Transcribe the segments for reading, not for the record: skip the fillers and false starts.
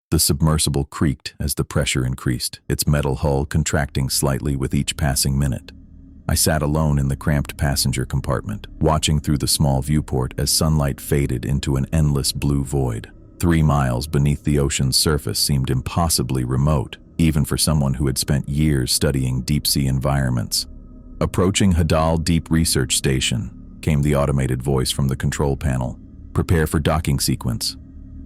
The submersible creaked as the pressure increased, its metal hull contracting slightly with each passing minute. I sat alone in the cramped passenger compartment, watching through the small viewport as sunlight faded into an endless blue void. 3 miles beneath the ocean's surface seemed impossibly remote, even for someone who had spent years studying deep-sea environments. Approaching Hadal Deep Research Station, came the automated voice from the control panel. Prepare for docking sequence.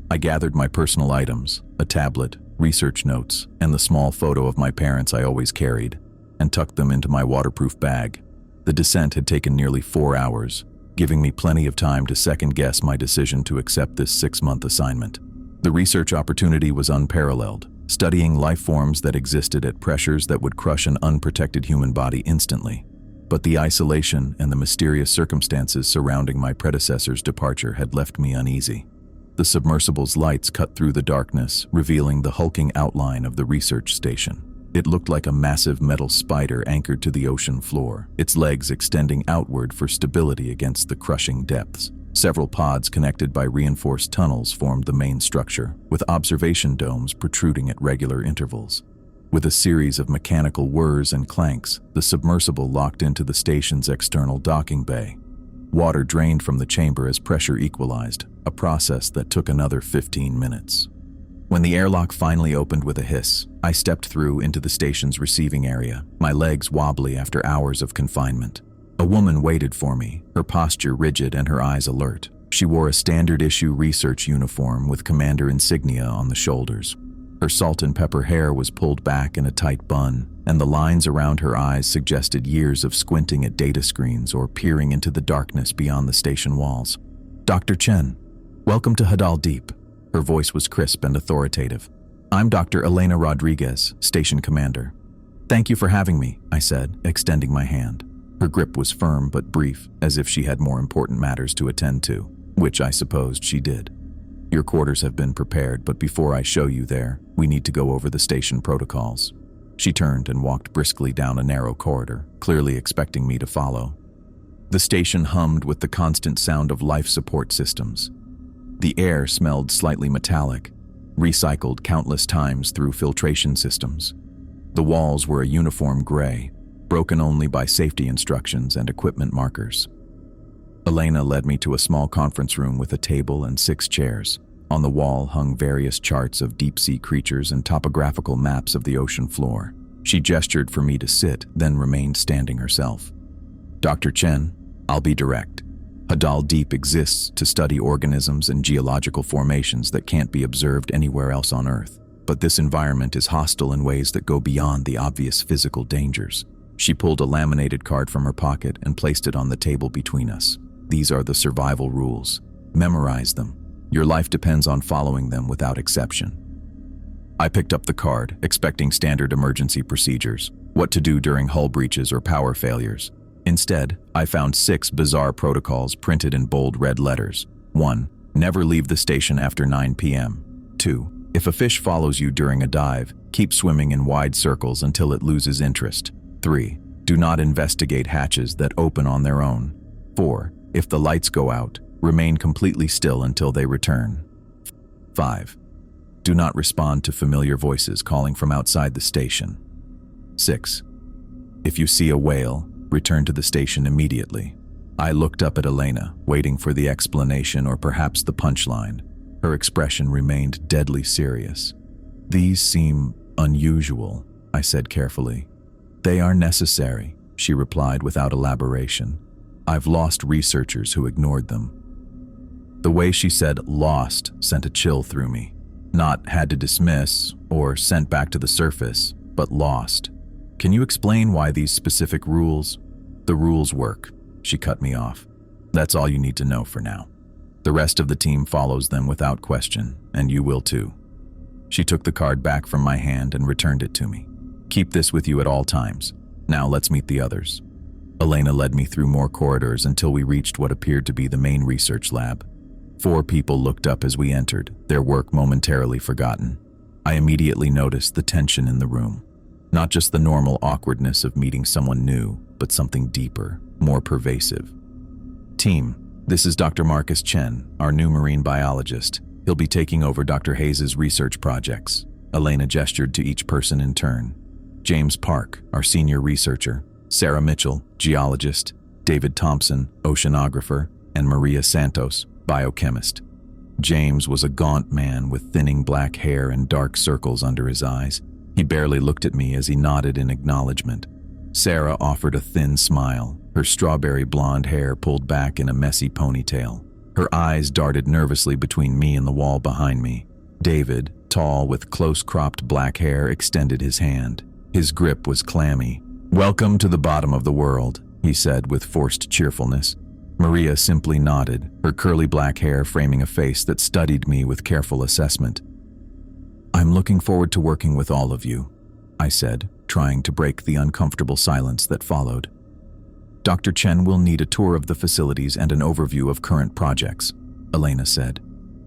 I gathered my personal items, a tablet, research notes, and the small photo of my parents I always carried, and tucked them into my waterproof bag. The descent had taken nearly 4 hours, giving me plenty of time to second-guess my decision to accept this 6-month assignment. The research opportunity was unparalleled, studying life forms that existed at pressures that would crush an unprotected human body instantly. But the isolation and the mysterious circumstances surrounding my predecessor's departure had left me uneasy. The submersible's lights cut through the darkness, revealing the hulking outline of the research station. It looked like a massive metal spider anchored to the ocean floor, its legs extending outward for stability against the crushing depths. Several pods connected by reinforced tunnels formed the main structure, with observation domes protruding at regular intervals. With a series of mechanical whirs and clanks, the submersible locked into the station's external docking bay. Water drained from the chamber as pressure equalized, a process that took another 15 minutes. When the airlock finally opened with a hiss, I stepped through into the station's receiving area, my legs wobbly after hours of confinement. A woman waited for me, her posture rigid and her eyes alert. She wore a standard-issue research uniform with commander insignia on the shoulders. Her salt and pepper hair was pulled back in a tight bun, and the lines around her eyes suggested years of squinting at data screens or peering into the darkness beyond the station walls. "Dr. Chen, welcome to Hadal Deep." Her voice was crisp and authoritative. "I'm Dr. Elena Rodriguez, station commander." "Thank you for having me," I said, extending my hand. Her grip was firm but brief, as if she had more important matters to attend to, which I supposed she did. "Your quarters have been prepared, but before I show you there, we need to go over the station protocols." She turned and walked briskly down a narrow corridor, clearly expecting me to follow. The station hummed with the constant sound of life support systems. The air smelled slightly metallic, recycled countless times through filtration systems. The walls were a uniform gray, broken only by safety instructions and equipment markers. Elena led me to a small conference room with a table and 6 chairs. On the wall hung various charts of deep-sea creatures and topographical maps of the ocean floor. She gestured for me to sit, then remained standing herself. "Dr. Chen, I'll be direct. Hadal Deep exists to study organisms and geological formations that can't be observed anywhere else on Earth. But this environment is hostile in ways that go beyond the obvious physical dangers." She pulled a laminated card from her pocket and placed it on the table between us. "These are the survival rules. Memorize them. Your life depends on following them without exception." I picked up the card, expecting standard emergency procedures, what to do during hull breaches or power failures. Instead, I found 6 bizarre protocols printed in bold red letters. 1. Never leave the station after 9 p.m. 2. If a fish follows you during a dive, keep swimming in wide circles until it loses interest. 3. Do not investigate hatches that open on their own. 4. If the lights go out, remain completely still until they return. 5. Do not respond to familiar voices calling from outside the station. 6. If you see a whale, return to the station immediately. I looked up at Elena, waiting for the explanation or perhaps the punchline. Her expression remained deadly serious. "These seem unusual," I said carefully. "They are necessary," she replied without elaboration. "I've lost researchers who ignored them." The way she said "lost" sent a chill through me. Not "had to dismiss" or "sent back to the surface," but "lost." "Can you explain why these specific rules?" "The rules work," she cut me off. "That's all you need to know for now. The rest of the team follows them without question, and you will too." She took the card back from my hand and returned it to me. "Keep this with you at all times. Now let's meet the others." Elena led me through more corridors until we reached what appeared to be the main research lab. 4 people looked up as we entered, their work momentarily forgotten. I immediately noticed the tension in the room. Not just the normal awkwardness of meeting someone new, but something deeper, more pervasive. "Team, this is Dr. Marcus Chen, our new marine biologist. He'll be taking over Dr. Hayes's research projects. Elena gestured to each person in turn. James Park, our senior researcher, Sarah Mitchell, geologist, David Thompson, oceanographer, and Maria Santos, biochemist. James was a gaunt man with thinning black hair and dark circles under his eyes. He barely looked at me as he nodded in acknowledgement. Sarah offered a thin smile, her strawberry blonde hair pulled back in a messy ponytail. Her eyes darted nervously between me and the wall behind me. David, tall with close-cropped black hair, extended his hand. His grip was clammy. "Welcome to the bottom of the world," he said with forced cheerfulness. Maria simply nodded, her curly black hair framing a face that studied me with careful assessment. "I'm looking forward to working with all of you," I said, trying to break the uncomfortable silence that followed. "Dr. Chen will need a tour of the facilities and an overview of current projects," Elena said.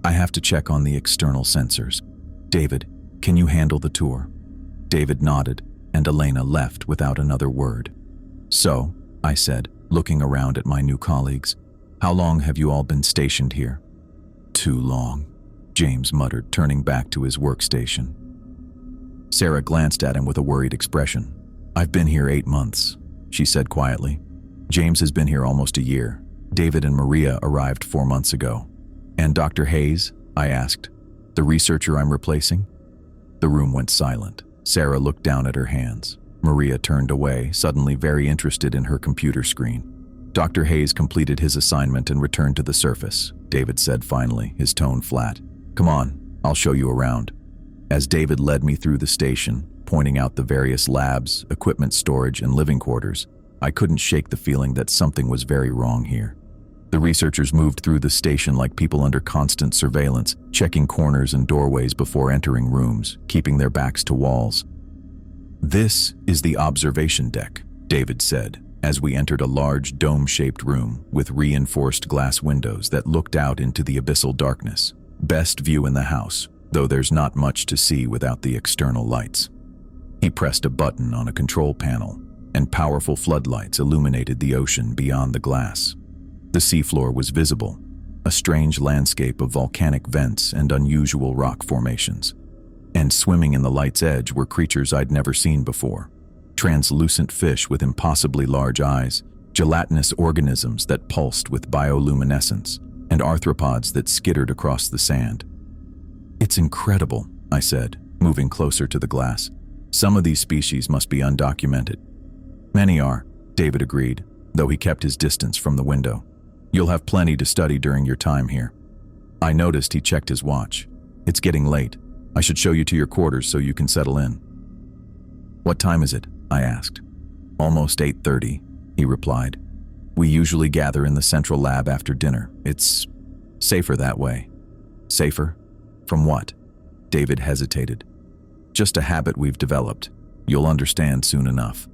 "I have to check on the external sensors. David, can you handle the tour?" David nodded, and Elena left without another word. "So," I said, looking around at my new colleagues, "how long have you all been stationed here?" "Too long," James muttered, turning back to his workstation. Sarah glanced at him with a worried expression. "I've been here 8 months," she said quietly. "James has been here almost a year. David and Maria arrived 4 months ago." "And Dr. Hayes?" I asked. "The researcher I'm replacing?" The room went silent. Sarah looked down at her hands. Maria turned away, suddenly very interested in her computer screen. "Dr. Hayes completed his assignment and returned to the surface," David said finally, his tone flat. "Come on, I'll show you around." As David led me through the station, pointing out the various labs, equipment storage, and living quarters, I couldn't shake the feeling that something was very wrong here. The researchers moved through the station like people under constant surveillance, checking corners and doorways before entering rooms, keeping their backs to walls. "This is the observation deck," David said, as we entered a large dome-shaped room with reinforced glass windows that looked out into the abyssal darkness. "Best view in the house, though there's not much to see without the external lights." He pressed a button on a control panel, and powerful floodlights illuminated the ocean beyond the glass. The seafloor was visible, a strange landscape of volcanic vents and unusual rock formations. And swimming in the light's edge were creatures I'd never seen before. Translucent fish with impossibly large eyes, gelatinous organisms that pulsed with bioluminescence, and arthropods that skittered across the sand. "It's incredible," I said, moving closer to the glass. "Some of these species must be undocumented." "Many are," David agreed, though he kept his distance from the window. "You'll have plenty to study during your time here." I noticed he checked his watch. "It's getting late. I should show you to your quarters so you can settle in." "What time is it?" I asked. "Almost 8:30, he replied. "We usually gather in the central lab after dinner. It's safer that way." "Safer? From what?" David hesitated. "Just a habit we've developed. You'll understand soon enough."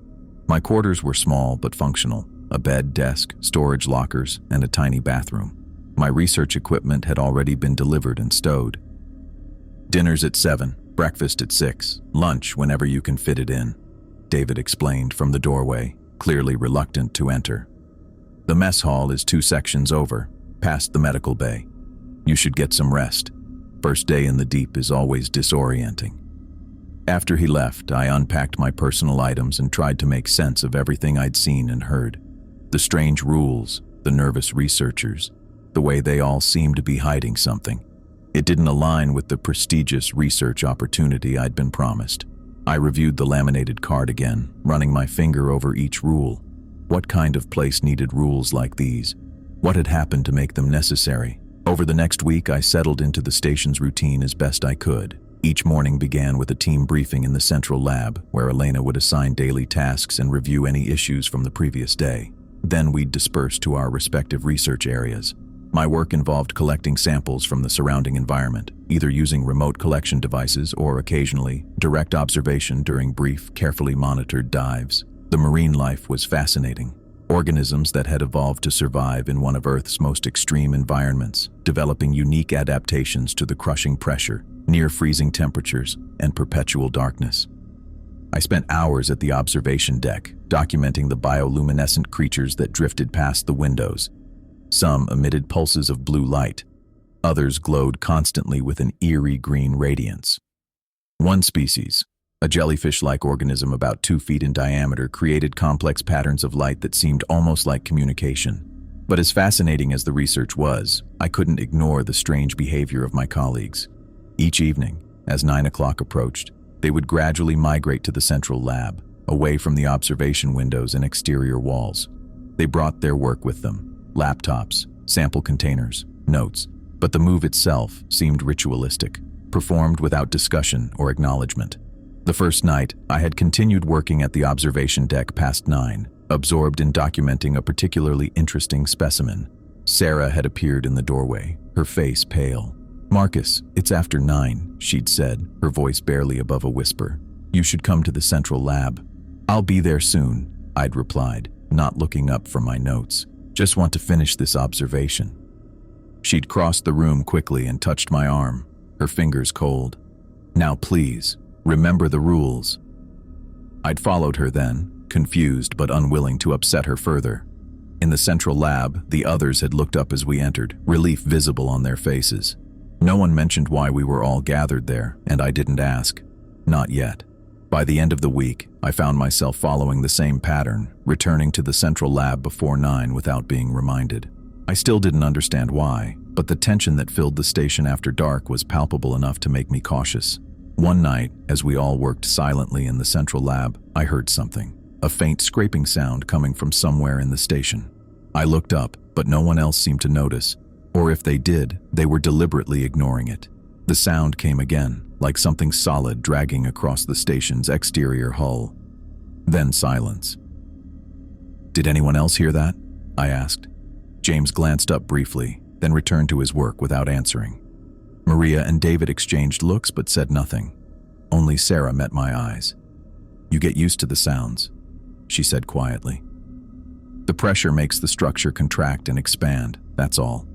My quarters were small but functional, a bed, desk, storage lockers, and a tiny bathroom. My research equipment had already been delivered and stowed. "Dinner's at 7, breakfast at 6, lunch whenever you can fit it in," David explained from the doorway, clearly reluctant to enter. "The mess hall is 2 sections over, past the medical bay. You should get some rest. First day in the deep is always disorienting." After he left, I unpacked my personal items and tried to make sense of everything I'd seen and heard. The strange rules, the nervous researchers, the way they all seemed to be hiding something. It didn't align with the prestigious research opportunity I'd been promised. I reviewed the laminated card again, running my finger over each rule. What kind of place needed rules like these? What had happened to make them necessary? Over the next week, I settled into the station's routine as best I could. Each morning began with a team briefing in the central lab, where Elena would assign daily tasks and review any issues from the previous day. Then we'd disperse to our respective research areas. My work involved collecting samples from the surrounding environment, either using remote collection devices or occasionally direct observation during brief, carefully monitored dives. The marine life was fascinating. Organisms that had evolved to survive in one of Earth's most extreme environments, developing unique adaptations to the crushing pressure, near-freezing temperatures, and perpetual darkness. I spent hours at the observation deck, documenting the bioluminescent creatures that drifted past the windows. Some emitted pulses of blue light. Others glowed constantly with an eerie green radiance. One species, a jellyfish-like organism about 2 feet in diameter, created complex patterns of light that seemed almost like communication. But as fascinating as the research was, I couldn't ignore the strange behavior of my colleagues. Each evening, as 9 o'clock approached, they would gradually migrate to the central lab, away from the observation windows and exterior walls. They brought their work with them: laptops, sample containers, notes. But the move itself seemed ritualistic, performed without discussion or acknowledgement. The first night, I had continued working at the observation deck past 9, absorbed in documenting a particularly interesting specimen. Sarah had appeared in the doorway, her face pale. "Marcus, it's after 9, she'd said, her voice barely above a whisper. "You should come to the central lab." "I'll be there soon," I'd replied, not looking up from my notes. "Just want to finish this observation." She'd crossed the room quickly and touched my arm, her fingers cold. "Now please, remember the rules." I'd followed her then, confused but unwilling to upset her further. In the central lab, the others had looked up as we entered, relief visible on their faces. No one mentioned why we were all gathered there, and I didn't ask. Not yet. By the end of the week, I found myself following the same pattern, returning to the central lab before 9 without being reminded. I still didn't understand why, but the tension that filled the station after dark was palpable enough to make me cautious. One night, as we all worked silently in the central lab, I heard something, a faint scraping sound coming from somewhere in the station. I looked up, but no one else seemed to notice, or if they did, they were deliberately ignoring it. The sound came again, like something solid dragging across the station's exterior hull. Then silence. "Did anyone else hear that?" I asked. James glanced up briefly, then returned to his work without answering. Maria and David exchanged looks but said nothing. Only Sarah met my eyes. "You get used to the sounds," she said quietly. "The pressure makes the structure contract and expand, that's all."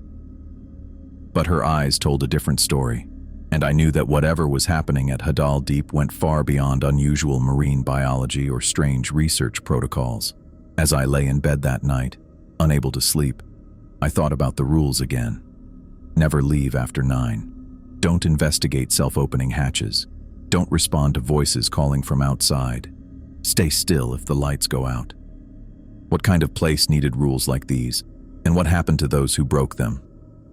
But her eyes told a different story, and I knew that whatever was happening at Hadal Deep went far beyond unusual marine biology or strange research protocols. As I lay in bed that night, unable to sleep, I thought about the rules again. Never leave after 9. Don't investigate self-opening hatches. Don't respond to voices calling from outside. Stay still if the lights go out. What kind of place needed rules like these, and what happened to those who broke them?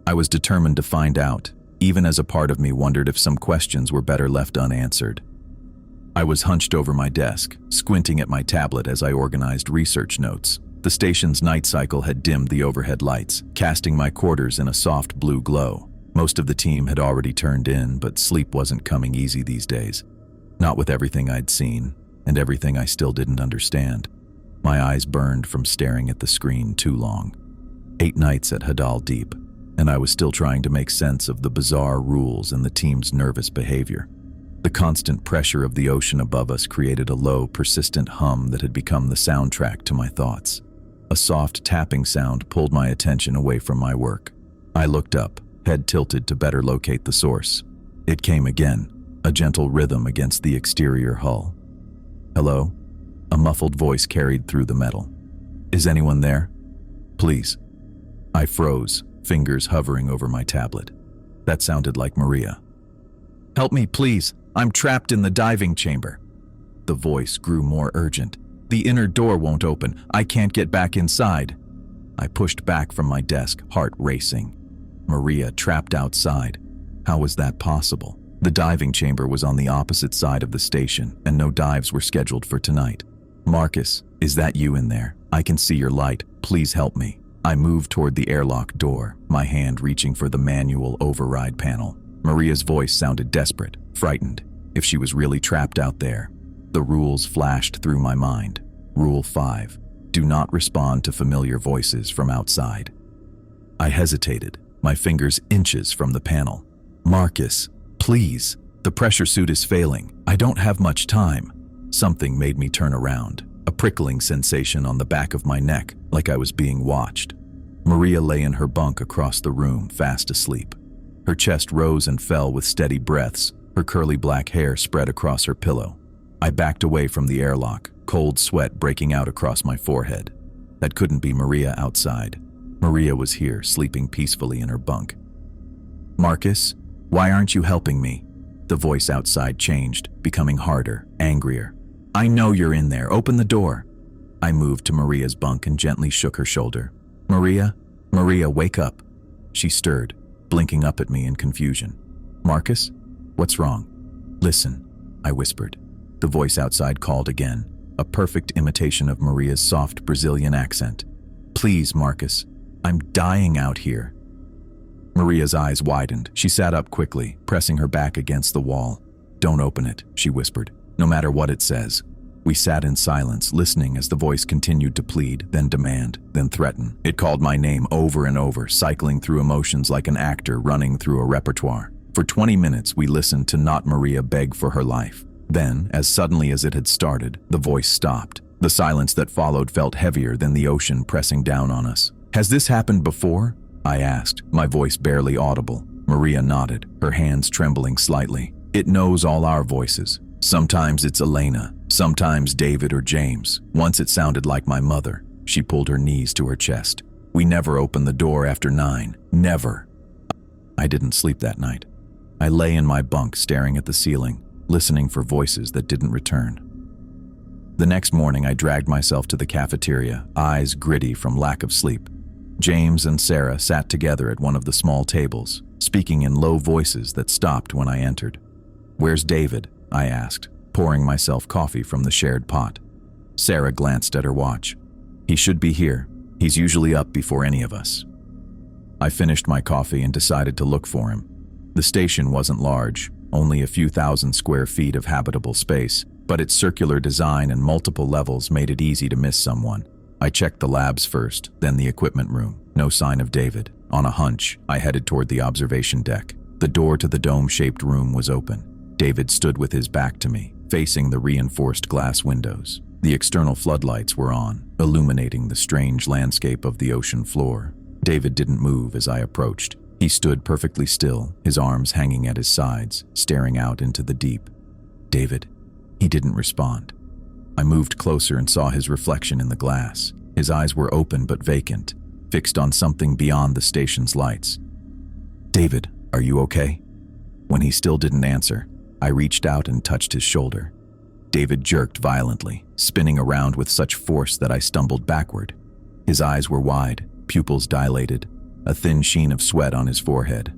I was determined to find out, even as a part of me wondered if some questions were better left unanswered. I was hunched over my desk, squinting at my tablet as I organized research notes. The station's night cycle had dimmed the overhead lights, casting my quarters in a soft blue glow. Most of the team had already turned in, but sleep wasn't coming easy these days. Not with everything I'd seen, and everything I still didn't understand. My eyes burned from staring at the screen too long. 8 nights at Hadal Deep, and I was still trying to make sense of the bizarre rules and the team's nervous behavior. The constant pressure of the ocean above us created a low, persistent hum that had become the soundtrack to my thoughts. A soft tapping sound pulled my attention away from my work. I looked up, head tilted to better locate the source. It came again, a gentle rhythm against the exterior hull. "Hello?" A muffled voice carried through the metal. "Is anyone there? Please." I froze, fingers hovering over my tablet. That sounded like Maria. "Help me, please. I'm trapped in the diving chamber." The voice grew more urgent. "The inner door won't open. I can't get back inside." I pushed back from my desk, heart racing. Maria trapped outside. How was that possible? The diving chamber was on the opposite side of the station, and no dives were scheduled for tonight. "Marcus, is that you in there? I can see your light. Please help me." I moved toward the airlock door, my hand reaching for the manual override panel. Maria's voice sounded desperate, frightened. If she was really trapped out there. The rules flashed through my mind. Rule 5. Do not respond to familiar voices from outside. I hesitated, my fingers inches from the panel. "Marcus, please. The pressure suit is failing. I don't have much time." Something made me turn around, a prickling sensation on the back of my neck, like I was being watched. Maria lay in her bunk across the room, fast asleep. Her chest rose and fell with steady breaths, her curly black hair spread across her pillow. I backed away from the airlock, cold sweat breaking out across my forehead. That couldn't be Maria outside. Maria was here, sleeping peacefully in her bunk. "Marcus, why aren't you helping me?" The voice outside changed, becoming harder, angrier. "I know you're in there. Open the door." I moved to Maria's bunk and gently shook her shoulder. "Maria? Maria, wake up." She stirred, blinking up at me in confusion. "Marcus? What's wrong?" "Listen," I whispered. The voice outside called again, a perfect imitation of Maria's soft Brazilian accent. "Please, Marcus. I'm dying out here." Maria's eyes widened. She sat up quickly, pressing her back against the wall. "Don't open it," she whispered, "no matter what it says." We sat in silence, listening as the voice continued to plead, then demand, then threaten. It called my name over and over, cycling through emotions like an actor running through a repertoire. For 20 minutes, we listened to not Maria beg for her life. Then, as suddenly as it had started, the voice stopped. The silence that followed felt heavier than the ocean pressing down on us. "Has this happened before?" I asked, my voice barely audible. Maria nodded, her hands trembling slightly. "It knows all our voices. Sometimes it's Elena, sometimes David or James. Once it sounded like my mother." She pulled her knees to her chest. "We never opened the door after 9. Never." I didn't sleep that night. I lay in my bunk staring at the ceiling, listening for voices that didn't return. The next morning I dragged myself to the cafeteria, eyes gritty from lack of sleep. James and Sarah sat together at one of the small tables, speaking in low voices that stopped when I entered. "Where's David?" I asked, pouring myself coffee from the shared pot. Sarah glanced at her watch. "He should be here. He's usually up before any of us." I finished my coffee and decided to look for him. The station wasn't large, only a few thousand square feet of habitable space, but its circular design and multiple levels made it easy to miss someone. I checked the labs first, then the equipment room. No sign of David. On a hunch, I headed toward the observation deck. The door to the dome-shaped room was open. David stood with his back to me, facing the reinforced glass windows. The external floodlights were on, illuminating the strange landscape of the ocean floor. David didn't move as I approached. He stood perfectly still, his arms hanging at his sides, staring out into the deep. "David?" He didn't respond. I moved closer and saw his reflection in the glass. His eyes were open but vacant, fixed on something beyond the station's lights. "David, are you okay?" When he still didn't answer, I reached out and touched his shoulder. David jerked violently, spinning around with such force that I stumbled backward. His eyes were wide, pupils dilated, a thin sheen of sweat on his forehead.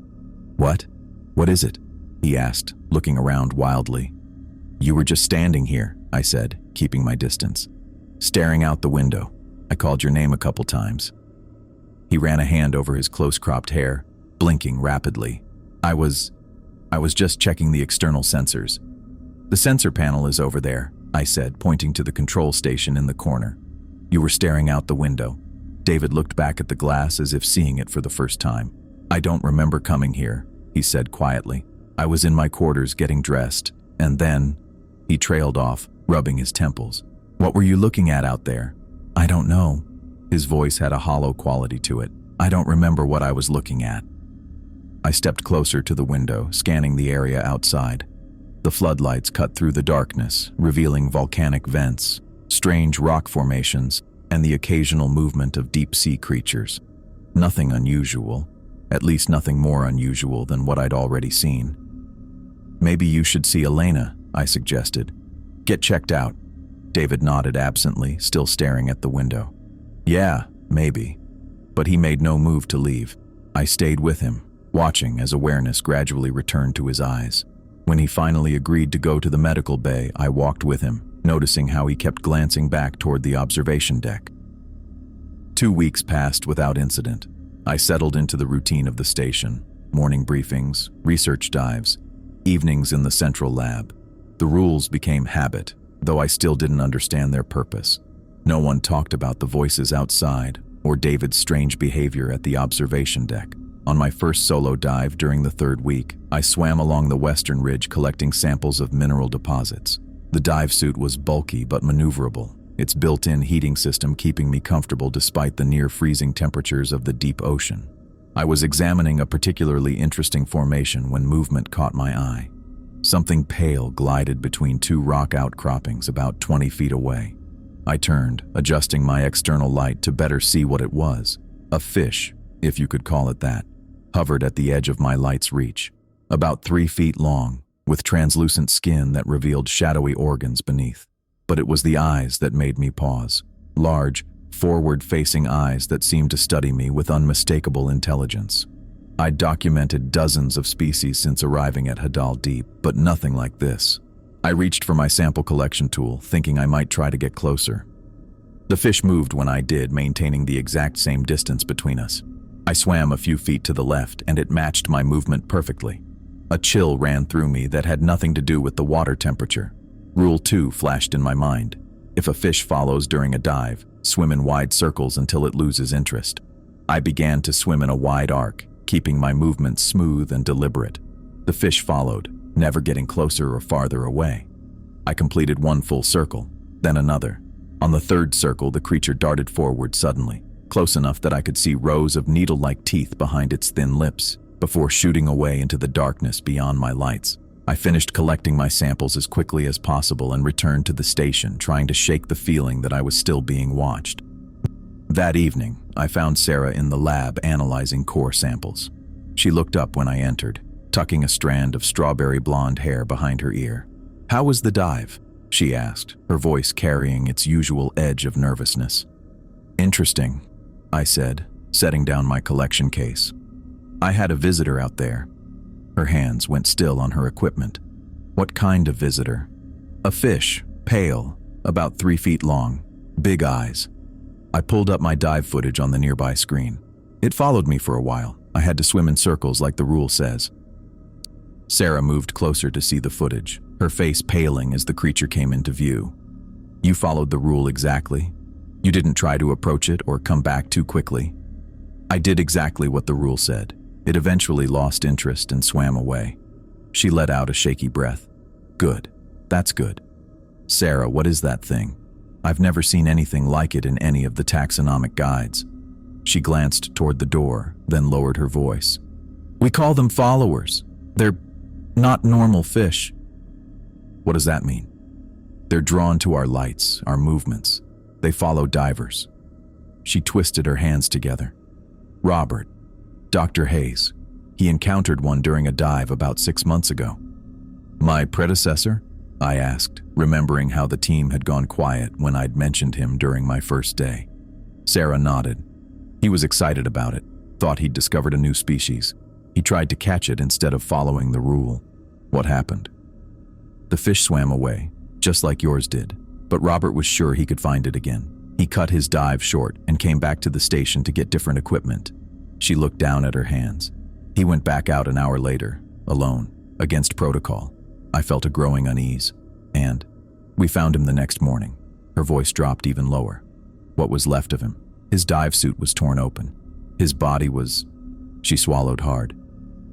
"What? What is it?" he asked, looking around wildly. "You were just standing here," I said, keeping my distance. "Staring out the window. I called your name a couple times." He ran a hand over his close-cropped hair, blinking rapidly. I was just checking the external sensors." "The sensor panel is over there," I said, pointing to the control station in the corner. "You were staring out the window." David looked back at the glass as if seeing it for the first time. "I don't remember coming here," he said quietly. "I was in my quarters getting dressed, and then..." He trailed off, rubbing his temples. "What were you looking at out there?" "I don't know." His voice had a hollow quality to it. "I don't remember what I was looking at." I stepped closer to the window, scanning the area outside. The floodlights cut through the darkness, revealing volcanic vents, strange rock formations, and the occasional movement of deep-sea creatures. Nothing unusual, at least nothing more unusual than what I'd already seen. "Maybe you should see Elena," I suggested. "Get checked out." David nodded absently, still staring at the window. "Yeah, maybe." But he made no move to leave. I stayed with him, watching as awareness gradually returned to his eyes. When he finally agreed to go to the medical bay, I walked with him, noticing how he kept glancing back toward the observation deck. 2 weeks passed without incident. I settled into the routine of the station: morning briefings, research dives, evenings in the central lab. The rules became habit, though I still didn't understand their purpose. No one talked about the voices outside or David's strange behavior at the observation deck. On my first solo dive during the 3rd week, I swam along the western ridge collecting samples of mineral deposits. The dive suit was bulky but maneuverable, its built-in heating system keeping me comfortable despite the near-freezing temperatures of the deep ocean. I was examining a particularly interesting formation when movement caught my eye. Something pale glided between 2 rock outcroppings about 20 feet away. I turned, adjusting my external light to better see what it was. A fish, if you could call it that. hovered at the edge of my light's reach, about 3 feet long, with translucent skin that revealed shadowy organs beneath. But it was the eyes that made me pause. Large, forward-facing eyes that seemed to study me with unmistakable intelligence. I'd documented dozens of species since arriving at Hadal Deep, but nothing like this. I reached for my sample collection tool, thinking I might try to get closer. The fish moved when I did, maintaining the exact same distance between us. I swam a few feet to the left, and it matched my movement perfectly. A chill ran through me that had nothing to do with the water temperature. Rule 2 flashed in my mind. If a fish follows during a dive, swim in wide circles until it loses interest. I began to swim in a wide arc, keeping my movements smooth and deliberate. The fish followed, never getting closer or farther away. I completed one full circle, then another. On the third circle, the creature darted forward suddenly, close enough that I could see rows of needle-like teeth behind its thin lips, before shooting away into the darkness beyond my lights. I finished collecting my samples as quickly as possible and returned to the station, trying to shake the feeling that I was still being watched. That evening, I found Sarah in the lab analyzing core samples. She looked up when I entered, tucking a strand of strawberry blonde hair behind her ear. "How was the dive?" she asked, her voice carrying its usual edge of nervousness. "Interesting," I said, setting down my collection case. "I had a visitor out there." Her hands went still on her equipment. "What kind of visitor?" "A fish, pale, about 3 feet long, big eyes." I pulled up my dive footage on the nearby screen. It followed me for a while. I had to swim in circles like the rule says. Sarah moved closer to see the footage, her face paling as the creature came into view. "You followed the rule exactly? You didn't try to approach it or come back too quickly?" "I did exactly what the rule said. It eventually lost interest and swam away." She let out a shaky breath. "Good. That's good. Sarah, what is that thing? I've never seen anything like it in any of the taxonomic guides." She glanced toward the door, then lowered her voice. "We call them followers. They're not normal fish." "What does that mean?" "They're drawn to our lights, our movements. They follow divers." She twisted her hands together. "Robert, Dr. Hayes. He encountered one during a dive about 6 months ago." "My predecessor?" I asked, remembering how the team had gone quiet when I'd mentioned him during my first day. Sarah nodded. "He was excited about it, thought he'd discovered a new species. He tried to catch it instead of following the rule." "What happened?" "The fish swam away, just like yours did, but Robert was sure he could find it again. He cut his dive short and came back to the station to get different equipment." She looked down at her hands. "He went back out an hour later, alone, against protocol. I felt a growing unease. And we found him the next morning." Her voice dropped even lower. "What was left of him? His dive suit was torn open. His body was..." She swallowed hard.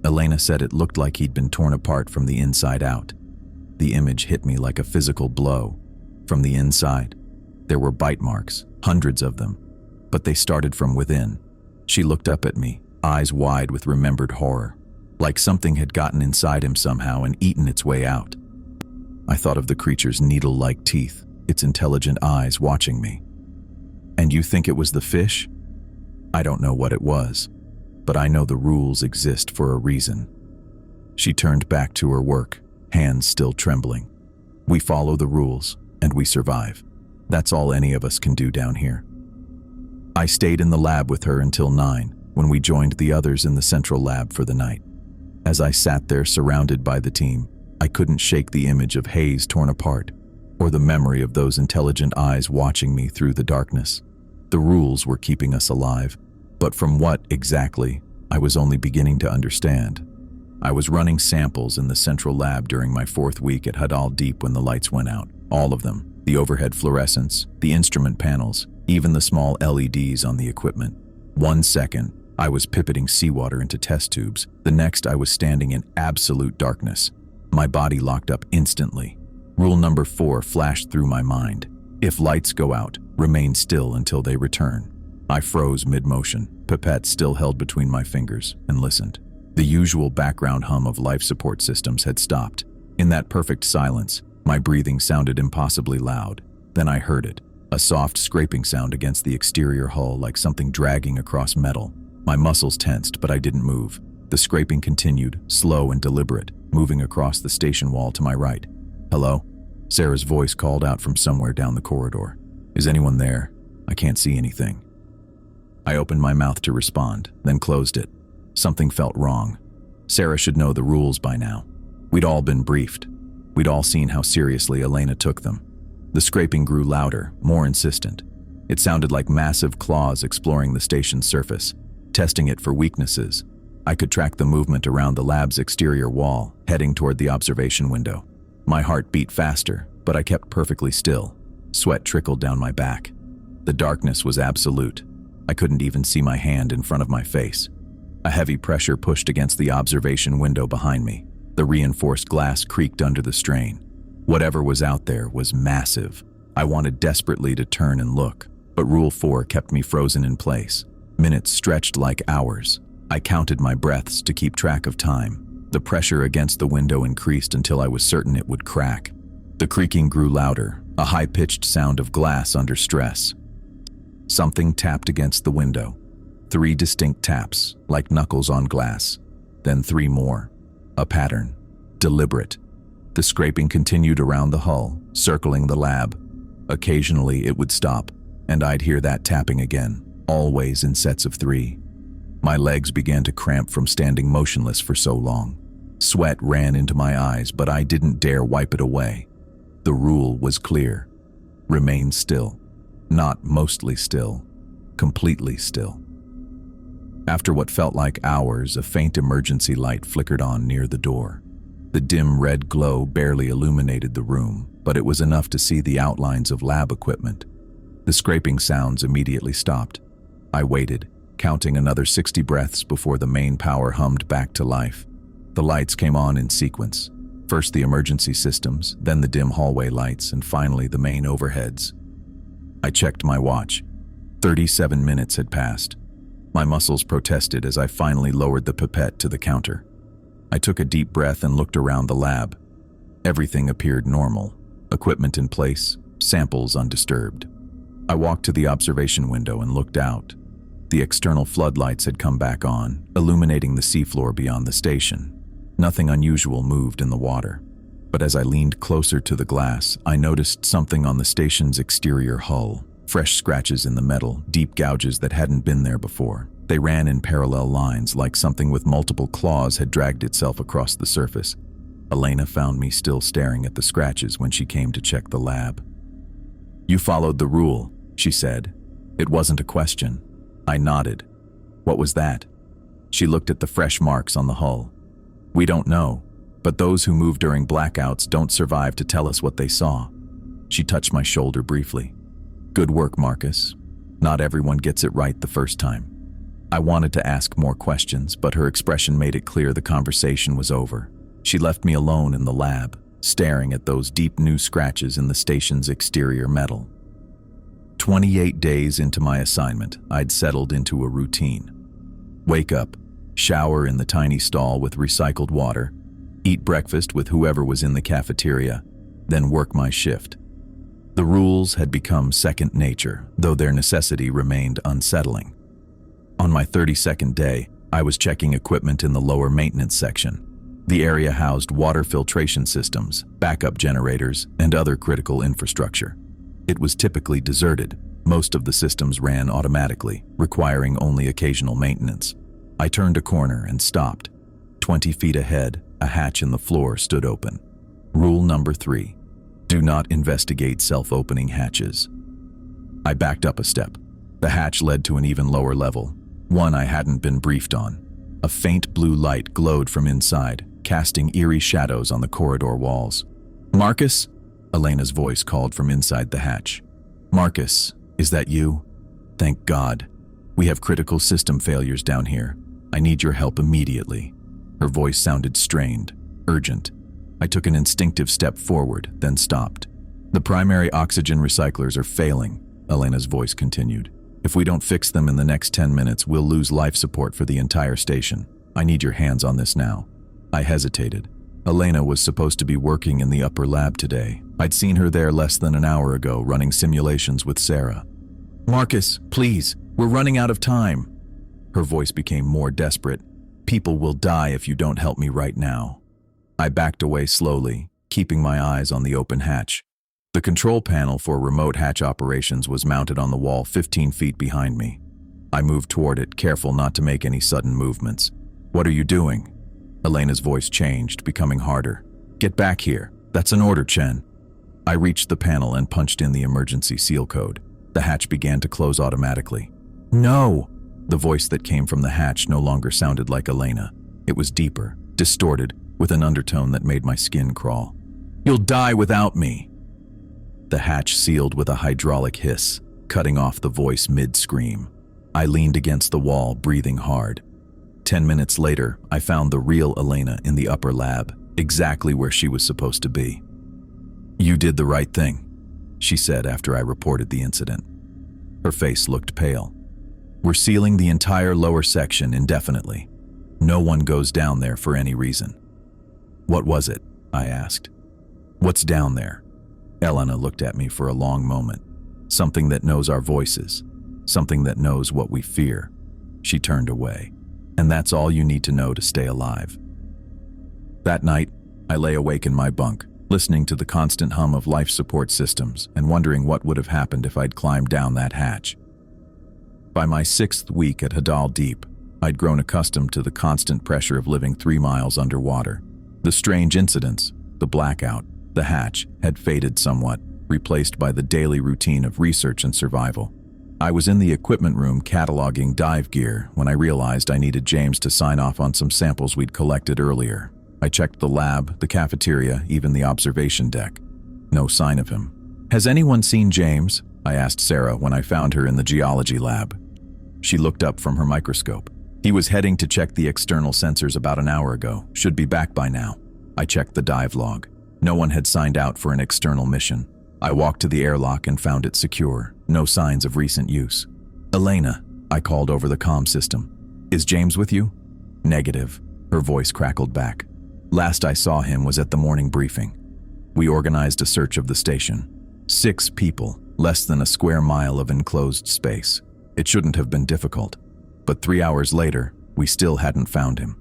"Elena said it looked like he'd been torn apart from the inside out." The image hit me like a physical blow. From the inside, there were bite marks, hundreds of them, but they started from within. She looked up at me, eyes wide with remembered horror, like something had gotten inside him somehow and eaten its way out. I thought of the creature's needle-like teeth, its intelligent eyes watching me. "And you think it was the fish?" "I don't know what it was, but I know the rules exist for a reason." She turned back to her work, hands still trembling. "We follow the rules, and we survive. That's all any of us can do down here." I stayed in the lab with her until 9, when we joined the others in the central lab for the night. As I sat there surrounded by the team, I couldn't shake the image of Hayes torn apart, or the memory of those intelligent eyes watching me through the darkness. The rules were keeping us alive, but from what exactly, I was only beginning to understand. I was running samples in the central lab during my 4th week at Hadal Deep when the lights went out. All of them. The overhead fluorescents, the instrument panels, even the small LEDs on the equipment. 1 second, I was pipetting seawater into test tubes. The next, I was standing in absolute darkness. My body locked up instantly. Rule number 4 flashed through my mind. If lights go out, remain still until they return. I froze mid-motion, pipette still held between my fingers, and listened. The usual background hum of life support systems had stopped. In that perfect silence, my breathing sounded impossibly loud. Then I heard it, a soft scraping sound against the exterior hull like something dragging across metal. My muscles tensed, but I didn't move. The scraping continued, slow and deliberate, moving across the station wall to my right. "Hello?" Sarah's voice called out from somewhere down the corridor. "Is anyone there? I can't see anything." I opened my mouth to respond, then closed it. Something felt wrong. Sarah should know the rules by now. We'd all been briefed. We'd all seen how seriously Elena took them. The scraping grew louder, more insistent. It sounded like massive claws exploring the station's surface, testing it for weaknesses. I could track the movement around the lab's exterior wall, heading toward the observation window. My heart beat faster, but I kept perfectly still. Sweat trickled down my back. The darkness was absolute. I couldn't even see my hand in front of my face. A heavy pressure pushed against the observation window behind me. The reinforced glass creaked under the strain. Whatever was out there was massive. I wanted desperately to turn and look, but Rule 4 kept me frozen in place. Minutes stretched like hours. I counted my breaths to keep track of time. The pressure against the window increased until I was certain it would crack. The creaking grew louder, a high-pitched sound of glass under stress. Something tapped against the window. 3 distinct taps, like knuckles on glass. Then 3 more. A pattern. Deliberate. The scraping continued around the hull, circling the lab. Occasionally it would stop, and I'd hear that tapping again, always in sets of 3. My legs began to cramp from standing motionless for so long. Sweat ran into my eyes, but I didn't dare wipe it away. The rule was clear. Remain still. Not mostly still. Completely still. After what felt like hours, a faint emergency light flickered on near the door. The dim red glow barely illuminated the room, but it was enough to see the outlines of lab equipment. The scraping sounds immediately stopped. I waited, counting another 60 breaths before the main power hummed back to life. The lights came on in sequence. First the emergency systems, then the dim hallway lights, and finally the main overheads. I checked my watch. 37 minutes had passed. My muscles protested as I finally lowered the pipette to the counter. I took a deep breath and looked around the lab. Everything appeared normal. Equipment in place, samples undisturbed. I walked to the observation window and looked out. The external floodlights had come back on, illuminating the seafloor beyond the station. Nothing unusual moved in the water. But as I leaned closer to the glass, I noticed something on the station's exterior hull. Fresh scratches in the metal, deep gouges that hadn't been there before. They ran in parallel lines, like something with multiple claws had dragged itself across the surface. Elena found me still staring at the scratches when she came to check the lab. "You followed the rule," she said. It wasn't a question. I nodded. "What was that?" She looked at the fresh marks on the hull. "We don't know, but those who move during blackouts don't survive to tell us what they saw." She touched my shoulder briefly. "Good work, Marcus. Not everyone gets it right the first time." I wanted to ask more questions, but her expression made it clear the conversation was over. She left me alone in the lab, staring at those deep new scratches in the station's exterior metal. 28 days into my assignment, I'd settled into a routine. Wake up, shower in the tiny stall with recycled water, eat breakfast with whoever was in the cafeteria, then work my shift. The rules had become second nature, though their necessity remained unsettling. On my 32nd day, I was checking equipment in the lower maintenance section. The area housed water filtration systems, backup generators, and other critical infrastructure. It was typically deserted. Most of the systems ran automatically, requiring only occasional maintenance. I turned a corner and stopped. 20 feet ahead, a hatch in the floor stood open. Rule number 3. Do not investigate self-opening hatches. I backed up a step. The hatch led to an even lower level, one I hadn't been briefed on. A faint blue light glowed from inside, casting eerie shadows on the corridor walls. "Marcus?" Elena's voice called from inside the hatch. "Marcus, is that you? Thank God. We have critical system failures down here. I need your help immediately." Her voice sounded strained, urgent. I took an instinctive step forward, then stopped. "The primary oxygen recyclers are failing," Elena's voice continued. "If we don't fix them in the next 10 minutes, we'll lose life support for the entire station. I need your hands on this now." I hesitated. Elena was supposed to be working in the upper lab today. I'd seen her there less than an hour ago, running simulations with Sarah. "Marcus, please, we're running out of time." Her voice became more desperate. People will die if you don't help me right now. I backed away slowly, keeping my eyes on the open hatch. The control panel for remote hatch operations was mounted on the wall 15 feet behind me. I moved toward it, careful not to make any sudden movements. "What are you doing?" Elena's voice changed, becoming harder. "Get back here. That's an order, Chen." I reached the panel and punched in the emergency seal code. The hatch began to close automatically. "No!" The voice that came from the hatch no longer sounded like Elena. It was deeper, distorted, with an undertone that made my skin crawl. "You'll die without me!" The hatch sealed with a hydraulic hiss, cutting off the voice mid-scream. I leaned against the wall, breathing hard. 10 minutes later, I found the real Elena in the upper lab, exactly where she was supposed to be. "You did the right thing," she said after I reported the incident. Her face looked pale. "We're sealing the entire lower section indefinitely. No one goes down there for any reason." "What was it?" I asked. "What's down there?" Elena looked at me for a long moment. "Something that knows our voices. Something that knows what we fear." She turned away. "And that's all you need to know to stay alive." That night, I lay awake in my bunk, listening to the constant hum of life support systems and wondering what would have happened if I'd climbed down that hatch. By my 6th week at Hadal Deep, I'd grown accustomed to the constant pressure of living 3 miles underwater. The strange incidents, the blackout, the hatch, had faded somewhat, replaced by the daily routine of research and survival. I was in the equipment room cataloging dive gear when I realized I needed James to sign off on some samples we'd collected earlier. I checked the lab, the cafeteria, even the observation deck. No sign of him. "Has anyone seen James?" I asked Sarah when I found her in the geology lab. She looked up from her microscope. "He was heading to check the external sensors about an hour ago. Should be back by now." I checked the dive log. No one had signed out for an external mission. I walked to the airlock and found it secure. No signs of recent use. "Elena," I called over the comm system. "Is James with you?" "Negative." Her voice crackled back. "Last I saw him was at the morning briefing." We organized a search of the station. 6 people, less than a square mile of enclosed space. It shouldn't have been difficult. But 3 hours later, we still hadn't found him.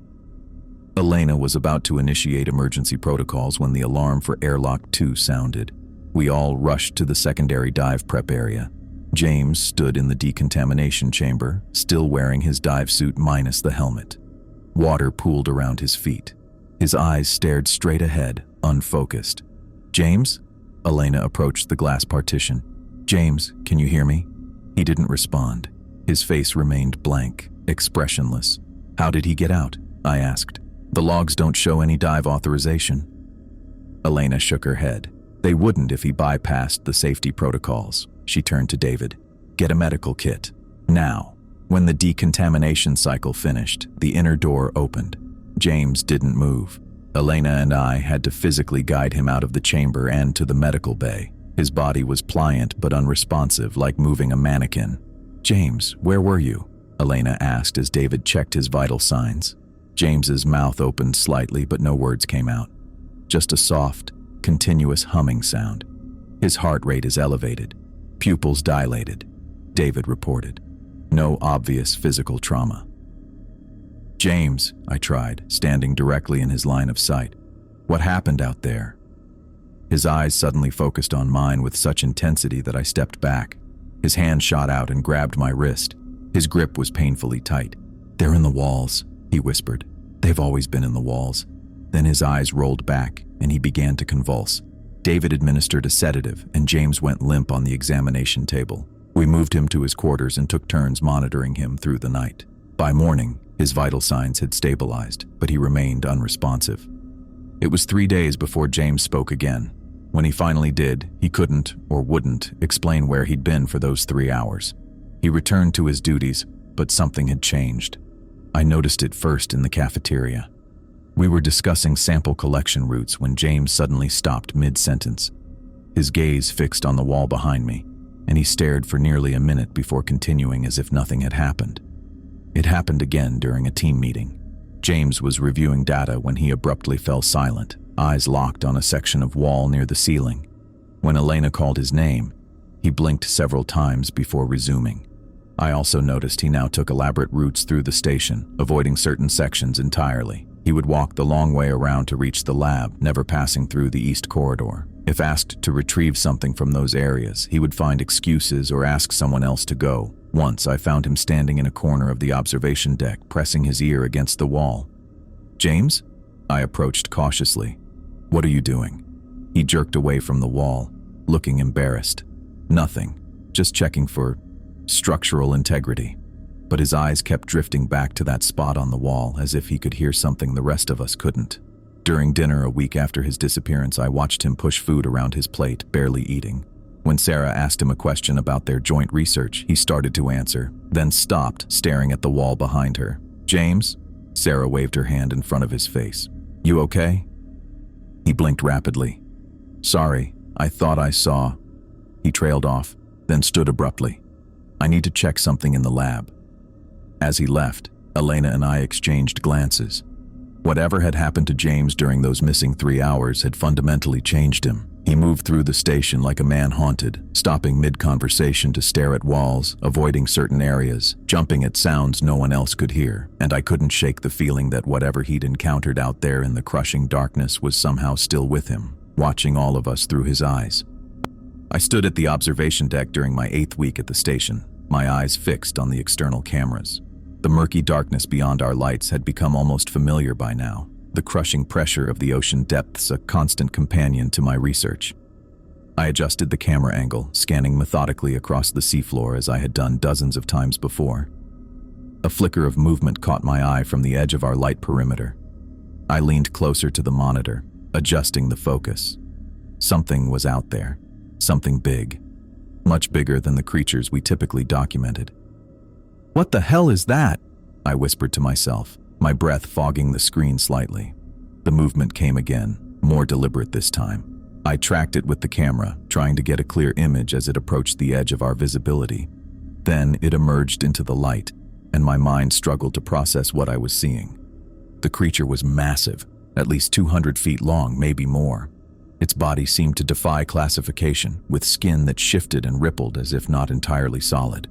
Elena was about to initiate emergency protocols when the alarm for Airlock 2 sounded. We all rushed to the secondary dive prep area. James stood in the decontamination chamber, still wearing his dive suit minus the helmet. Water pooled around his feet. His eyes stared straight ahead, unfocused. "James?" Elena approached the glass partition. "James, can you hear me?" He didn't respond. His face remained blank, expressionless. "How did he get out?" I asked. "The logs don't show any dive authorization." Elena shook her head. "They wouldn't if he bypassed the safety protocols." She turned to David. "Get a medical kit. Now." When the decontamination cycle finished, the inner door opened. James didn't move. Elena and I had to physically guide him out of the chamber and to the medical bay. His body was pliant but unresponsive, like moving a mannequin. "James, where were you?" Elena asked as David checked his vital signs. James's mouth opened slightly, but no words came out. Just a soft, continuous humming sound. "His heart rate is elevated. Pupils dilated," David reported. "No obvious physical trauma." "James," I tried, standing directly in his line of sight. "What happened out there?" His eyes suddenly focused on mine with such intensity that I stepped back. His hand shot out and grabbed my wrist. His grip was painfully tight. "They're in the walls," he whispered. "They've always been in the walls." Then his eyes rolled back, and he began to convulse. David administered a sedative, and James went limp on the examination table. We moved him to his quarters and took turns monitoring him through the night. By morning, his vital signs had stabilized, but he remained unresponsive. It was 3 days before James spoke again. When he finally did, he couldn't, or wouldn't, explain where he'd been for those 3 hours. He returned to his duties, but something had changed. I noticed it first in the cafeteria. We were discussing sample collection routes when James suddenly stopped mid-sentence. His gaze fixed on the wall behind me, and he stared for nearly a minute before continuing as if nothing had happened. It happened again during a team meeting. James was reviewing data when he abruptly fell silent, eyes locked on a section of wall near the ceiling. When Elena called his name, he blinked several times before resuming. I also noticed he now took elaborate routes through the station, avoiding certain sections entirely. He would walk the long way around to reach the lab, never passing through the east corridor. If asked to retrieve something from those areas, he would find excuses or ask someone else to go. Once I found him standing in a corner of the observation deck, pressing his ear against the wall. "James?" I approached cautiously. "What are you doing?" He jerked away from the wall, looking embarrassed. "Nothing, just checking for structural integrity." But his eyes kept drifting back to that spot on the wall, as if he could hear something the rest of us couldn't. During dinner a week after his disappearance, I watched him push food around his plate, barely eating. When Sarah asked him a question about their joint research, he started to answer, then stopped, staring at the wall behind her. "James?" Sarah waved her hand in front of his face. "You okay?" He blinked rapidly. "Sorry, I thought I saw." He trailed off, then stood abruptly. "I need to check something in the lab." As he left, Elena and I exchanged glances. Whatever had happened to James during those missing 3 hours had fundamentally changed him. He moved through the station like a man haunted, stopping mid-conversation to stare at walls, avoiding certain areas, jumping at sounds no one else could hear, and I couldn't shake the feeling that whatever he'd encountered out there in the crushing darkness was somehow still with him, watching all of us through his eyes. I stood at the observation deck during my 8th week at the station, my eyes fixed on the external cameras. The murky darkness beyond our lights had become almost familiar by now, the crushing pressure of the ocean depths a constant companion to my research. I adjusted the camera angle, scanning methodically across the seafloor as I had done dozens of times before. A flicker of movement caught my eye from the edge of our light perimeter. I leaned closer to the monitor, adjusting the focus. Something was out there, something big, much bigger than the creatures we typically documented. "What the hell is that?" I whispered to myself, my breath fogging the screen slightly. The movement came again, more deliberate this time. I tracked it with the camera, trying to get a clear image as it approached the edge of our visibility. Then it emerged into the light, and my mind struggled to process what I was seeing. The creature was massive, at least 200 feet long, maybe more. Its body seemed to defy classification, with skin that shifted and rippled as if not entirely solid.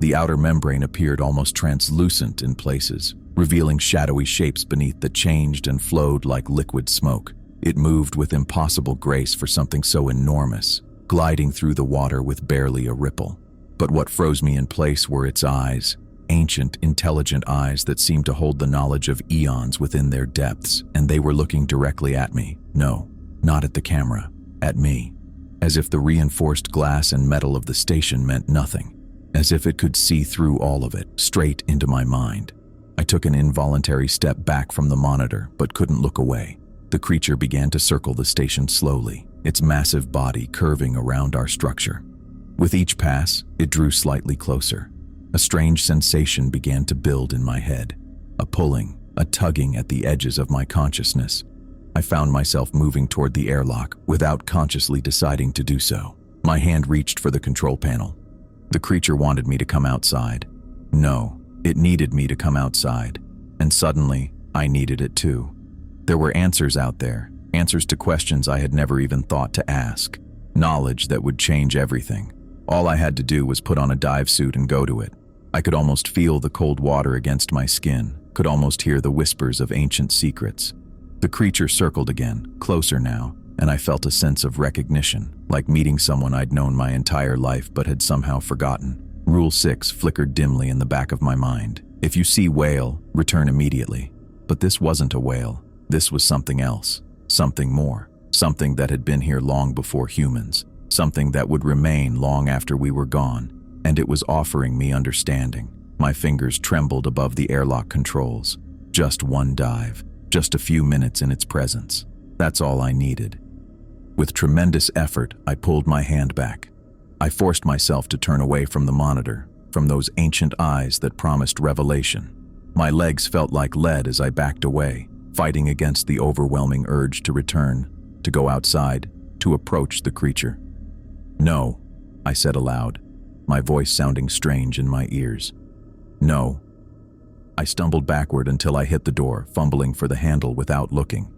The outer membrane appeared almost translucent in places, revealing shadowy shapes beneath that changed and flowed like liquid smoke. It moved with impossible grace for something so enormous, gliding through the water with barely a ripple. But what froze me in place were its eyes, ancient, intelligent eyes that seemed to hold the knowledge of eons within their depths, and they were looking directly at me. No, not at the camera, at me. As if the reinforced glass and metal of the station meant nothing. As if it could see through all of it, straight into my mind. I took an involuntary step back from the monitor, but couldn't look away. The creature began to circle the station slowly, its massive body curving around our structure. With each pass, it drew slightly closer. A strange sensation began to build in my head. A pulling, a tugging at the edges of my consciousness. I found myself moving toward the airlock without consciously deciding to do so. My hand reached for the control panel. The creature wanted me to come outside. No, it needed me to come outside. And suddenly, I needed it too. There were answers out there, answers to questions I had never even thought to ask. Knowledge that would change everything. All I had to do was put on a dive suit and go to it. I could almost feel the cold water against my skin, could almost hear the whispers of ancient secrets. The creature circled again, closer now, and I felt a sense of recognition, like meeting someone I'd known my entire life but had somehow forgotten. Rule 6 flickered dimly in the back of my mind. If you see whale, return immediately. But this wasn't a whale. This was something else, something more, something that had been here long before humans, something that would remain long after we were gone, and it was offering me understanding. My fingers trembled above the airlock controls. Just one dive, just a few minutes in its presence. That's all I needed. With tremendous effort, I pulled my hand back. I forced myself to turn away from the monitor, from those ancient eyes that promised revelation. My legs felt like lead as I backed away, fighting against the overwhelming urge to return, to go outside, to approach the creature. "No," I said aloud, my voice sounding strange in my ears. "No." I stumbled backward until I hit the door, fumbling for the handle without looking.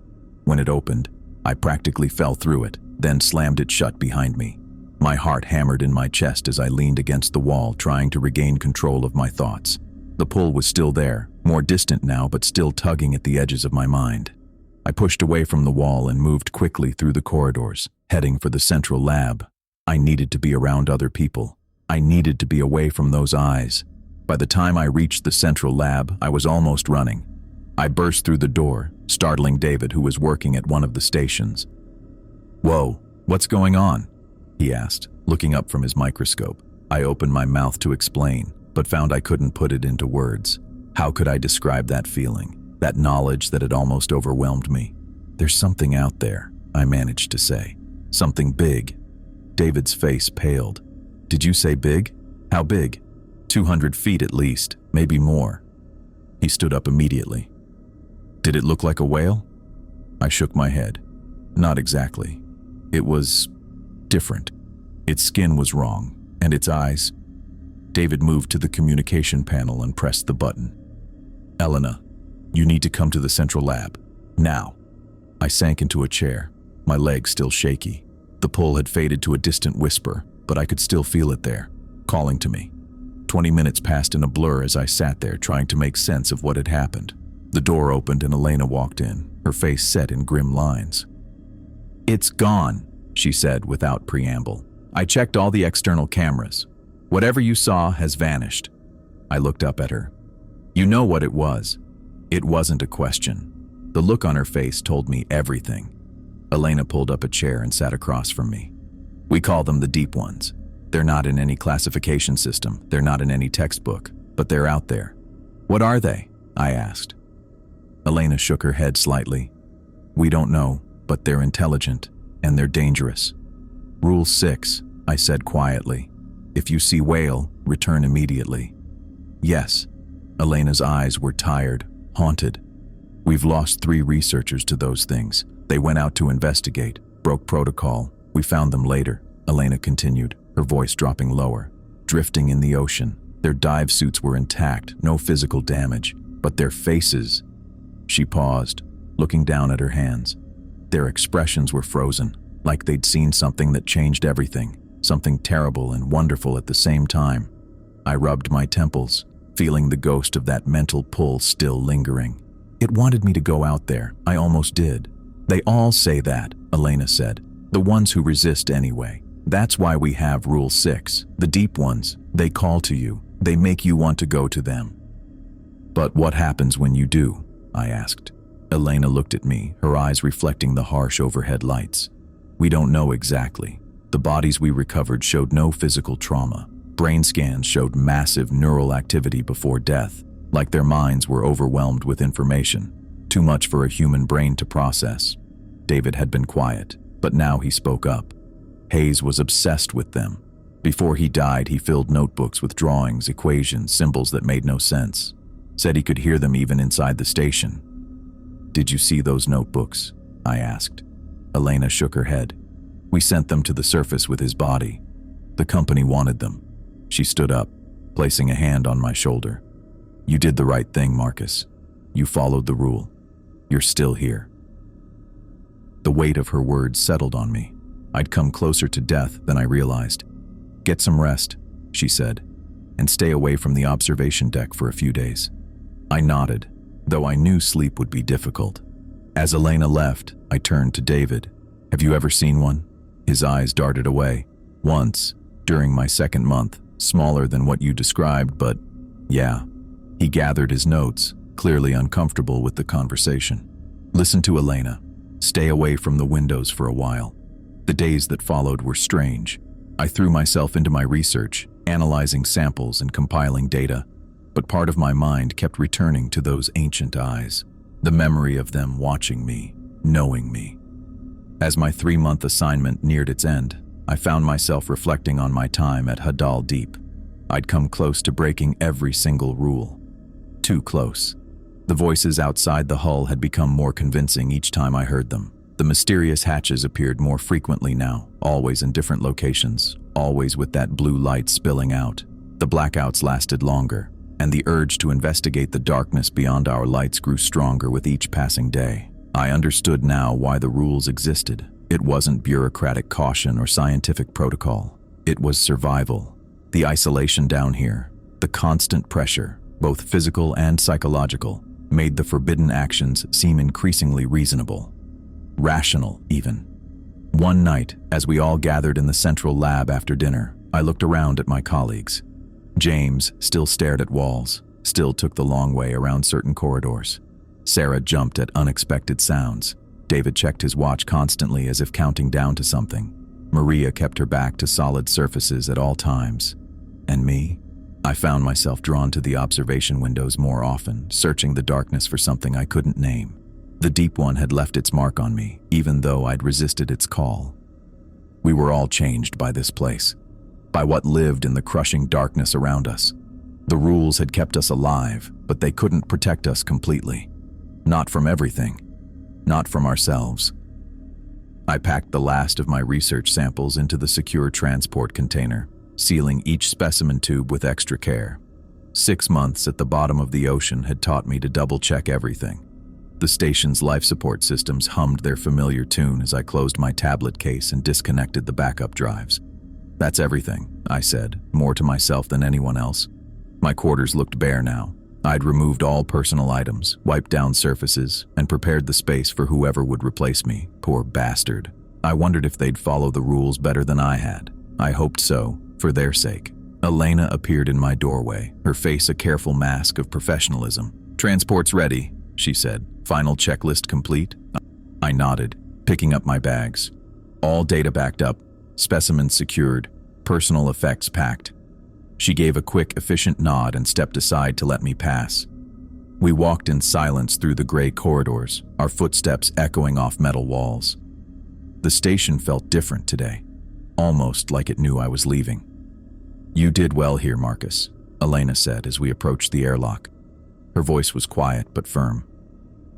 When it opened, I practically fell through it, then slammed it shut behind me. My heart hammered in my chest as I leaned against the wall, trying to regain control of my thoughts. The pull was still there, more distant now, but still tugging at the edges of my mind. I pushed away from the wall and moved quickly through the corridors, heading for the central lab. I needed to be around other people. I needed to be away from those eyes. By the time I reached the central lab, I was almost running. I burst through the door, startling David, who was working at one of the stations. "Whoa, what's going on?" he asked, looking up from his microscope. I opened my mouth to explain, but found I couldn't put it into words. How could I describe that feeling, that knowledge that had almost overwhelmed me? "There's something out there," I managed to say. "Something big." David's face paled. "Did you say big? How big?" 200 feet at least, maybe more." He stood up immediately. "Did it look like a whale?" I shook my head. "Not exactly. It was different. Its skin was wrong, and its eyes." David moved to the communication panel and pressed the button. "Elena, you need to come to the central lab. Now." I sank into a chair, my legs still shaky. The pull had faded to a distant whisper, but I could still feel it there, calling to me. 20 minutes passed in a blur as I sat there trying to make sense of what had happened. The door opened and Elena walked in, her face set in grim lines. "It's gone," she said without preamble. "I checked all the external cameras. Whatever you saw has vanished." I looked up at her. "You know what it was." It wasn't a question. The look on her face told me everything. Elena pulled up a chair and sat across from me. "We call them the deep ones. They're not in any classification system, they're not in any textbook, but they're out there." "What are they?" I asked. Elena shook her head slightly. "We don't know, but they're intelligent, and they're dangerous." "Rule 6, I said quietly. "If you see whale, return immediately." "Yes." Elena's eyes were tired, haunted. "We've lost 3 researchers to those things. They went out to investigate, broke protocol. We found them later," Elena continued, her voice dropping lower. "Drifting in the ocean. Their dive suits were intact, no physical damage, but their faces..." She paused, looking down at her hands. Their expressions were frozen, like they'd seen something that changed everything, something terrible and wonderful at the same time. I rubbed my temples, feeling the ghost of that mental pull still lingering. It wanted me to go out there. I almost did. "They all say that," Elena said. "The ones who resist anyway. That's why we have Rule 6. The deep ones, they call to you. They make you want to go to them." "But what happens when you do?" I asked. Elena looked at me, her eyes reflecting the harsh overhead lights. "We don't know exactly. The bodies we recovered showed no physical trauma. Brain scans showed massive neural activity before death, like their minds were overwhelmed with information. Too much for a human brain to process." David had been quiet, but now he spoke up. "Hayes was obsessed with them. Before he died, he filled notebooks with drawings, equations, symbols that made no sense. Said he could hear them even inside the station." "Did you see those notebooks?" I asked. Elena shook her head. "We sent them to the surface with his body. The company wanted them." She stood up, placing a hand on my shoulder. "You did the right thing, Marcus. You followed the rule. You're still here." The weight of her words settled on me. I'd come closer to death than I realized. "Get some rest," she said, "and stay away from the observation deck for a few days." I nodded, though I knew sleep would be difficult. As Elena left, I turned to David. "Have you ever seen one?" His eyes darted away. "Once, during my 2nd month, smaller than what you described, but yeah." He gathered his notes, clearly uncomfortable with the conversation. "Listen to Elena. Stay away from the windows for a while." The days that followed were strange. I threw myself into my research, analyzing samples and compiling data, but part of my mind kept returning to those ancient eyes, the memory of them watching me, knowing me. As my 3-month assignment neared its end, I found myself reflecting on my time at Hadal Deep. I'd come close to breaking every single rule. Too close. The voices outside the hull had become more convincing each time I heard them. The mysterious hatches appeared more frequently now, always in different locations, always with that blue light spilling out. The blackouts lasted longer, and the urge to investigate the darkness beyond our lights grew stronger with each passing day. I understood now why the rules existed. It wasn't bureaucratic caution or scientific protocol. It was survival. The isolation down here, the constant pressure, both physical and psychological, made the forbidden actions seem increasingly reasonable. Rational, even. One night, as we all gathered in the central lab after dinner, I looked around at my colleagues. James still stared at walls, still took the long way around certain corridors. Sarah jumped at unexpected sounds. David checked his watch constantly as if counting down to something. Maria kept her back to solid surfaces at all times. And me? I found myself drawn to the observation windows more often, searching the darkness for something I couldn't name. The deep one had left its mark on me, even though I'd resisted its call. We were all changed by this place, by what lived in the crushing darkness around us. The rules had kept us alive, but they couldn't protect us completely. Not from everything. Not from ourselves. I packed the last of my research samples into the secure transport container, sealing each specimen tube with extra care. 6 months at the bottom of the ocean had taught me to double-check everything. The station's life support systems hummed their familiar tune as I closed my tablet case and disconnected the backup drives. "That's everything," I said, more to myself than anyone else. My quarters looked bare now. I'd removed all personal items, wiped down surfaces, and prepared the space for whoever would replace me. Poor bastard. I wondered if they'd follow the rules better than I had. I hoped so, for their sake. Elena appeared in my doorway, her face a careful mask of professionalism. "Transport's ready," she said. "Final checklist complete?" I nodded, picking up my bags. All data backed up, specimens secured, personal effects packed. She gave a quick, efficient nod and stepped aside to let me pass. We walked in silence through the gray corridors, our footsteps echoing off metal walls. The station felt different today, almost like it knew I was leaving. "You did well here, Marcus," Elena said as we approached the airlock. Her voice was quiet but firm.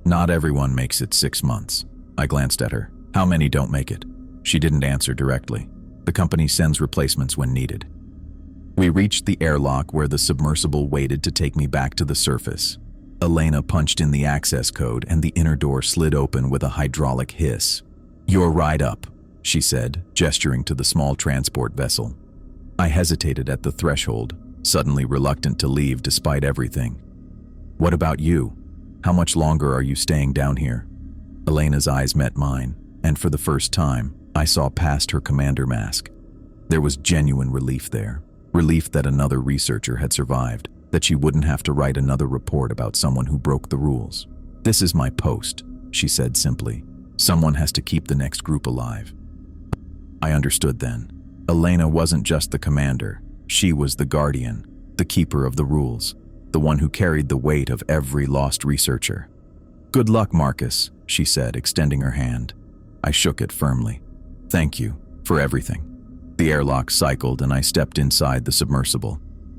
"Not everyone makes it 6 months." I glanced at her. "How many don't make it?" She didn't answer directly. "The company sends replacements when needed." We reached the airlock where the submersible waited to take me back to the surface. Elena punched in the access code and the inner door slid open with a hydraulic hiss. "You're right up," she said, gesturing to the small transport vessel. I hesitated at the threshold, suddenly reluctant to leave despite everything. "What about you? How much longer are you staying down here?" Elena's eyes met mine, and for the first time, I saw past her commander mask. There was genuine relief there. Relief that another researcher had survived, that she wouldn't have to write another report about someone who broke the rules. "This is my post," she said simply. "Someone has to keep the next group alive." I understood then. Elena wasn't just the commander. She was the guardian, the keeper of the rules, the one who carried the weight of every lost researcher. "Good luck, Marcus," she said, extending her hand. I shook it firmly. "Thank you for everything." The airlock cycled and I stepped inside the submersible.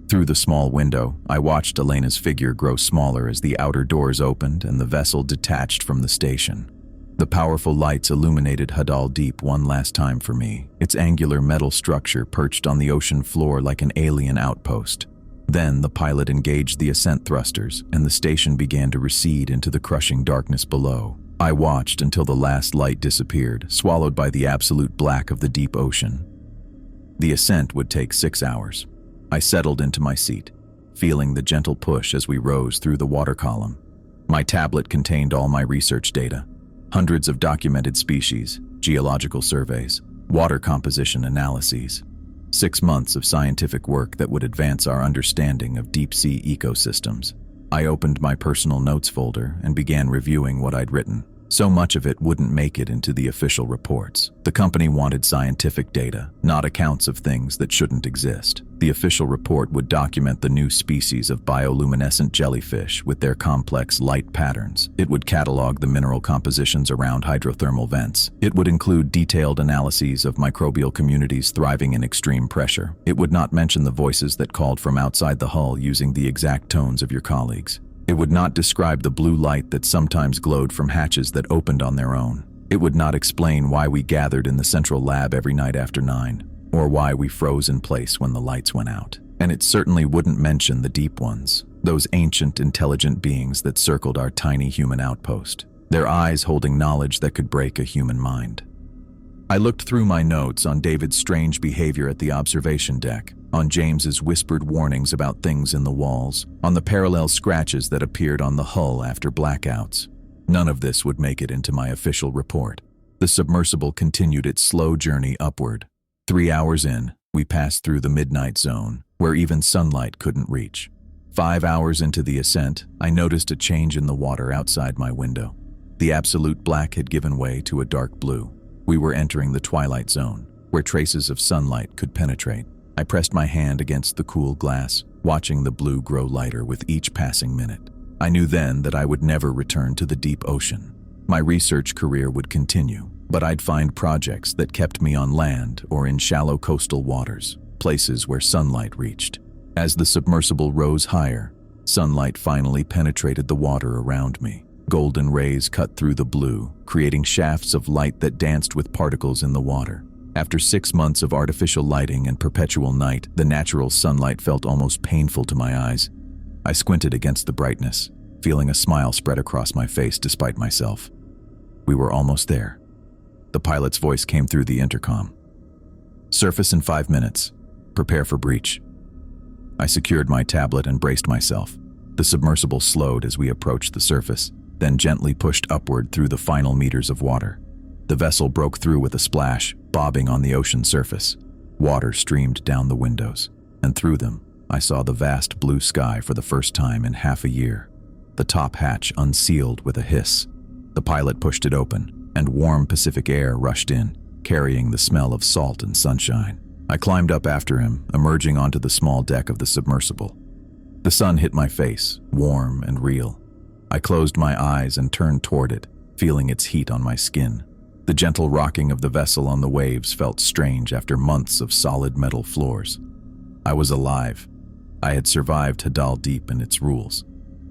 Through the small window, I watched Elena's figure grow smaller as the outer doors opened and the vessel detached from the station. The powerful lights illuminated Hadal Deep one last time for me, its angular metal structure perched on the ocean floor like an alien outpost. Then the pilot engaged the ascent thrusters and the station began to recede into the crushing darkness below. I watched until the last light disappeared, swallowed by the absolute black of the deep ocean. The ascent would take 6 hours. I settled into my seat, feeling the gentle push as we rose through the water column. My tablet contained all my research data, hundreds of documented species, geological surveys, water composition analyses. 6 months of scientific work that would advance our understanding of deep-sea ecosystems. I opened my personal notes folder and began reviewing what I'd written. So much of it wouldn't make it into the official reports. The company wanted scientific data, not accounts of things that shouldn't exist. The official report would document the new species of bioluminescent jellyfish with their complex light patterns. It would catalog the mineral compositions around hydrothermal vents. It would include detailed analyses of microbial communities thriving in extreme pressure. It would not mention the voices that called from outside the hull using the exact tones of your colleagues. It would not describe the blue light that sometimes glowed from hatches that opened on their own. It would not explain why we gathered in the central lab every night after 9, or why we froze in place when the lights went out. And it certainly wouldn't mention the deep ones, those ancient, intelligent beings that circled our tiny human outpost, their eyes holding knowledge that could break a human mind. I looked through my notes on David's strange behavior at the observation deck, on James's whispered warnings about things in the walls, on the parallel scratches that appeared on the hull after blackouts. None of this would make it into my official report. The submersible continued its slow journey upward. 3 hours in, we passed through the midnight zone, where even sunlight couldn't reach. 5 hours into the ascent, I noticed a change in the water outside my window. The absolute black had given way to a dark blue. We were entering the twilight zone, where traces of sunlight could penetrate. I pressed my hand against the cool glass, watching the blue grow lighter with each passing minute. I knew then that I would never return to the deep ocean. My research career would continue, but I'd find projects that kept me on land or in shallow coastal waters, places where sunlight reached. As the submersible rose higher, sunlight finally penetrated the water around me. Golden rays cut through the blue, creating shafts of light that danced with particles in the water. After 6 months of artificial lighting and perpetual night, the natural sunlight felt almost painful to my eyes. I squinted against the brightness, feeling a smile spread across my face despite myself. We were almost there. The pilot's voice came through the intercom. "Surface in 5 minutes. Prepare for breach." I secured my tablet and braced myself. The submersible slowed as we approached the surface, then gently pushed upward through the final meters of water. The vessel broke through with a splash, bobbing on the ocean surface. Water streamed down the windows, and through them, I saw the vast blue sky for the first time in half a year. The top hatch unsealed with a hiss. The pilot pushed it open, and warm Pacific air rushed in, carrying the smell of salt and sunshine. I climbed up after him, emerging onto the small deck of the submersible. The sun hit my face, warm and real. I closed my eyes and turned toward it, feeling its heat on my skin. The gentle rocking of the vessel on the waves felt strange after months of solid metal floors. I was alive. I had survived Hadal Deep and its rules.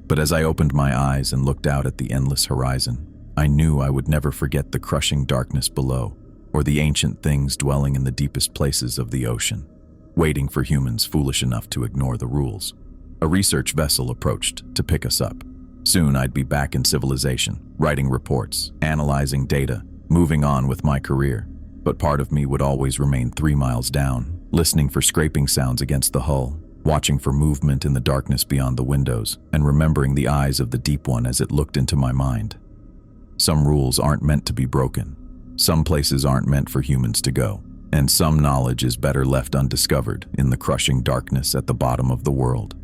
But as I opened my eyes and looked out at the endless horizon, I knew I would never forget the crushing darkness below, or the ancient things dwelling in the deepest places of the ocean, waiting for humans foolish enough to ignore the rules. A research vessel approached to pick us up. Soon I'd be back in civilization, writing reports, analyzing data, moving on with my career. But part of me would always remain 3 miles down, listening for scraping sounds against the hull, watching for movement in the darkness beyond the windows, and remembering the eyes of the deep one as it looked into my mind. Some rules aren't meant to be broken. Some places aren't meant for humans to go, and some knowledge is better left undiscovered in the crushing darkness at the bottom of the world.